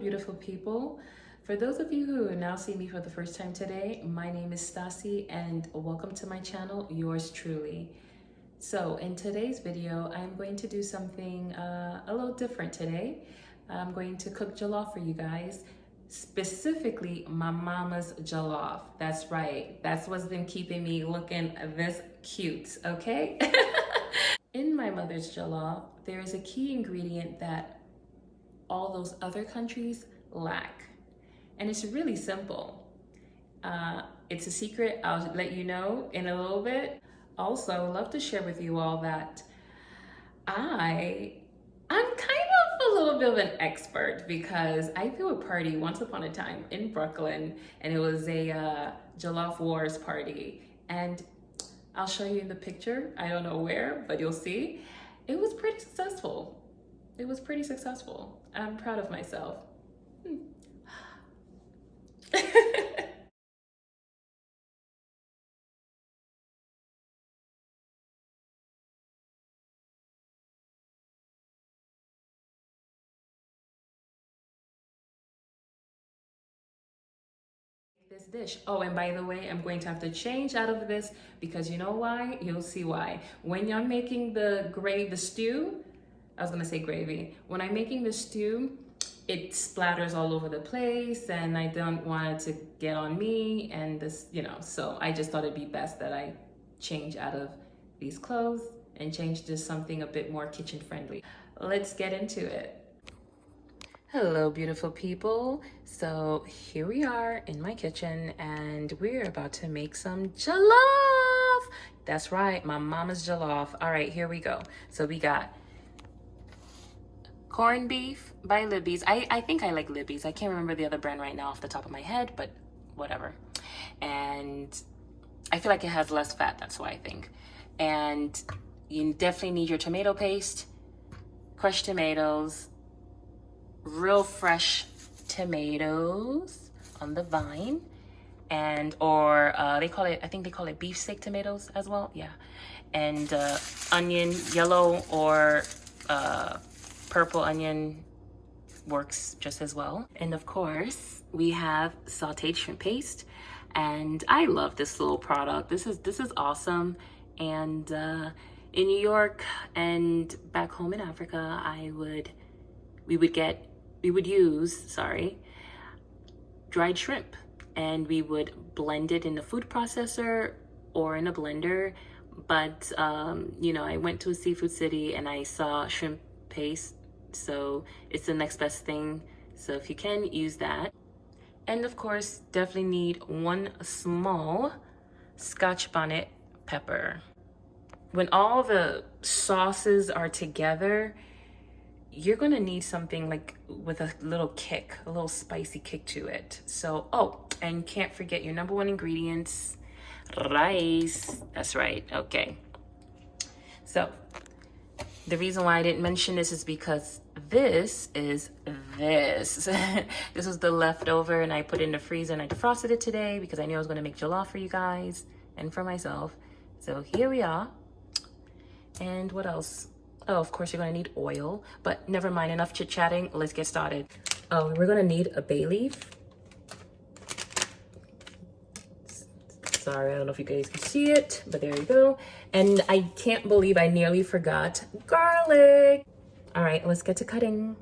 beautiful people. For those of you who now see me for the first time today, my name is Stassi and welcome to my channel, Yours Truly. So in today's video, I'm going to do something a little different today. I'm going to cook jollof for you guys, specifically my mama's jollof. That's right, that's what's been keeping me looking this cute, okay? In my mother's jollof, there is a key ingredient that all those other countries lack. And it's really simple. It's a secret, I'll let you know in a little bit. Also, I'd love to share with you all that I'm kind of a little bit of an expert because I threw a party once upon a time in Brooklyn, and it was a Jollof Wars party. And I'll show you in the picture. I don't know where, but you'll see. It was pretty successful. It was pretty successful. I'm proud of myself. This dish. Oh, and by the way, I'm going to have to change out of this because you know why? You'll see why. When you're making the stew, I was gonna say gravy. When I'm making the stew, it splatters all over the place and I don't want it to get on me and this, so I just thought it'd be best that I change out of these cloves and change to something a bit more kitchen friendly. Let's get into it. Hello, beautiful people. So here we are in my kitchen and we're about to make some jollof. That's right, my mama's jollof. All right, here we go. So we got corned beef by Libby's. I think I like Libby's. I can't remember the other brand right now off the top of my head, but whatever. And I feel like it has less fat, that's why I think. And you definitely need your tomato paste, crushed tomatoes, real fresh tomatoes on the vine, and I think they call it beef steak tomatoes as well. Yeah. And onion, yellow or purple onion works just as well. And of course we have sauteed shrimp paste, and I love this little product. This is awesome. And in New York and back home in Africa, we would use dried shrimp, and we would blend it in the food processor or in a blender. But I went to a seafood city and I saw shrimp paste, so it's the next best thing. So if you can, use that. And of course, definitely need one small Scotch bonnet pepper. When all the sauces are together, you're gonna need something like with a little kick, a little spicy kick to it. So, and can't forget your number one ingredients, rice. That's right, okay. So, the reason why I didn't mention this is because this is this. This was the leftover and I put it in the freezer and I defrosted it today because I knew I was gonna make jollof for you guys and for myself. So here we are. And what else? Oh, of course you're gonna need oil, but never mind, enough chit-chatting, let's get started. Oh, we're gonna need a bay leaf. Sorry, I don't know if you guys can see it, but there you go. And I can't believe I nearly forgot garlic. All right, let's get to cutting.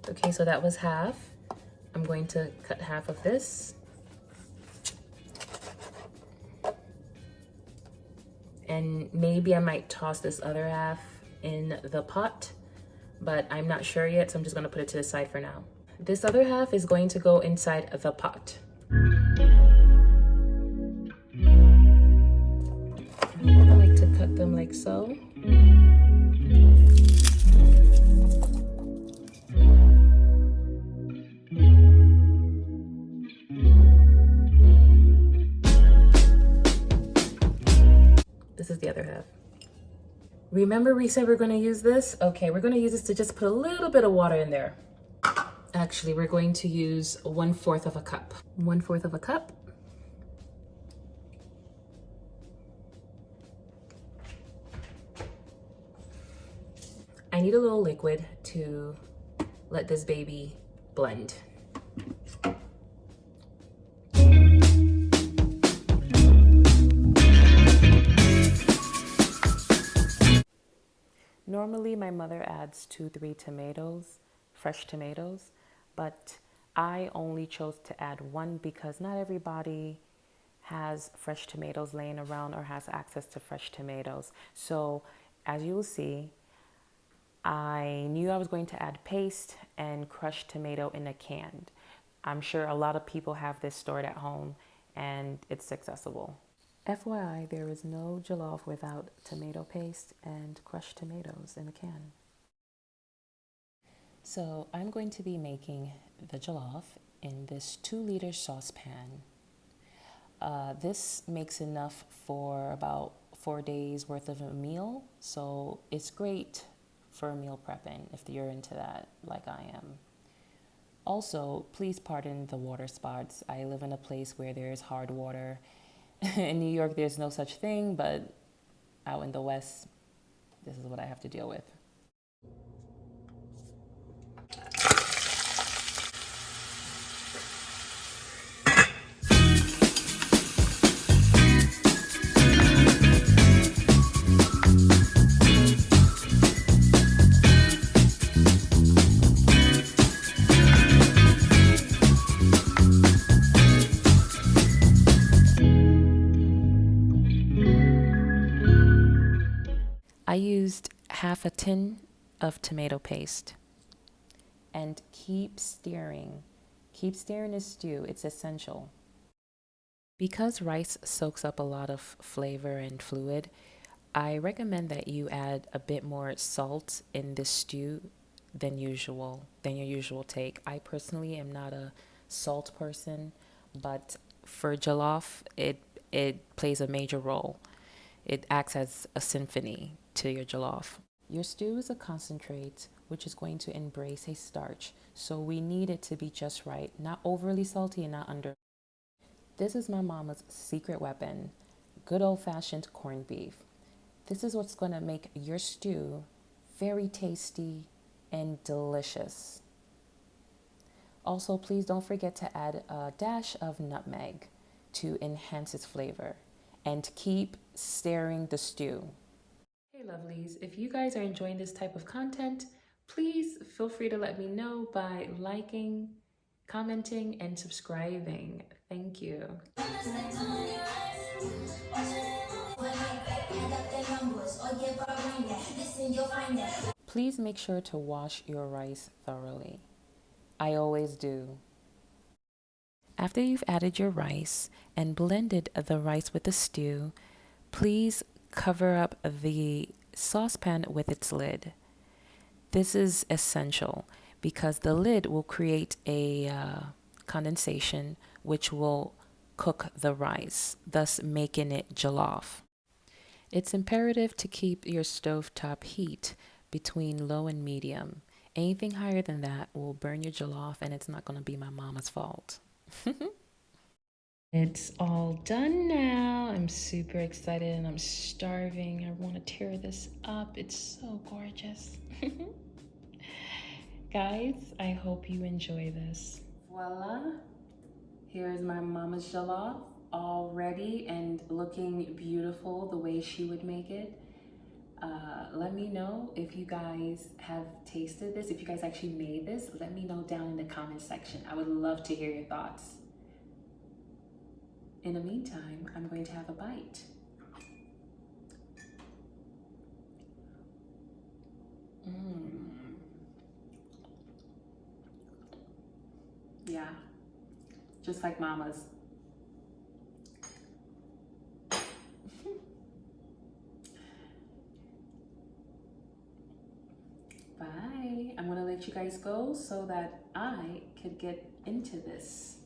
Okay, so that was half. I'm going to cut half of this. And maybe I might toss this other half in the pot, but I'm not sure yet, so I'm just gonna put it to the side for now. This other half is going to go inside the pot. I like to cut them like so. This is the other half. Remember we said we're going to use this? Okay, we're going to use this to just put a little bit of water in there. Actually, we're going to use 1/4 of a cup. 1/4 of a cup. I need a little liquid to let this baby blend. Normally my mother adds 2-3 tomatoes, fresh tomatoes, but I only chose to add 1 because not everybody has fresh tomatoes laying around or has access to fresh tomatoes. So as you will see, I knew I was going to add paste and crushed tomato in a can. I'm sure a lot of people have this stored at home and it's accessible. FYI, there is no jollof without tomato paste and crushed tomatoes in a can. So I'm going to be making the jollof in this 2-liter saucepan. This makes enough for about 4 days worth of a meal, so it's great for meal prepping if you're into that like I am. Also, please pardon the water spots. I live in a place where there's hard water. In New York, there's no such thing, but out in the West, this is what I have to deal with. I used half a tin of tomato paste and keep stirring. Keep stirring the stew, it's essential. Because rice soaks up a lot of flavor and fluid, I recommend that you add a bit more salt in this stew than your usual take. I personally am not a salt person, but for jollof, it plays a major role. It acts as a symphony to your jollof. Your stew is a concentrate, which is going to embrace a starch, so we need it to be just right, not overly salty and not under. This is my mama's secret weapon, good old-fashioned corned beef. This is what's going to make your stew very tasty and delicious. Also, please don't forget to add a dash of nutmeg to enhance its flavor. And keep stirring the stew. Hey lovelies, if you guys are enjoying this type of content, please feel free to let me know by liking, commenting, and subscribing. Thank you. Please make sure to wash your rice thoroughly. I always do. After you've added your rice and blended the rice with the stew, please cover up the saucepan with its lid. This is essential because the lid will create a condensation which will cook the rice, thus making it jollof. It's imperative to keep your stovetop heat between low and medium. Anything higher than that will burn your jollof and it's not going to be my mama's fault. It's all done now. I'm super excited and I'm starving. I want to tear this up. It's so gorgeous. Guys, I hope you enjoy this. Voila. Here's my mama's jollof, all ready and looking beautiful the way she would make it. Let me know if you guys have tasted this, if you guys actually made this. Let me know down in the comment section. I would love to hear your thoughts. In the meantime, I'm going to have a bite. Yeah, just like mama's. Bye. I'm gonna let you guys go so that I could get into this.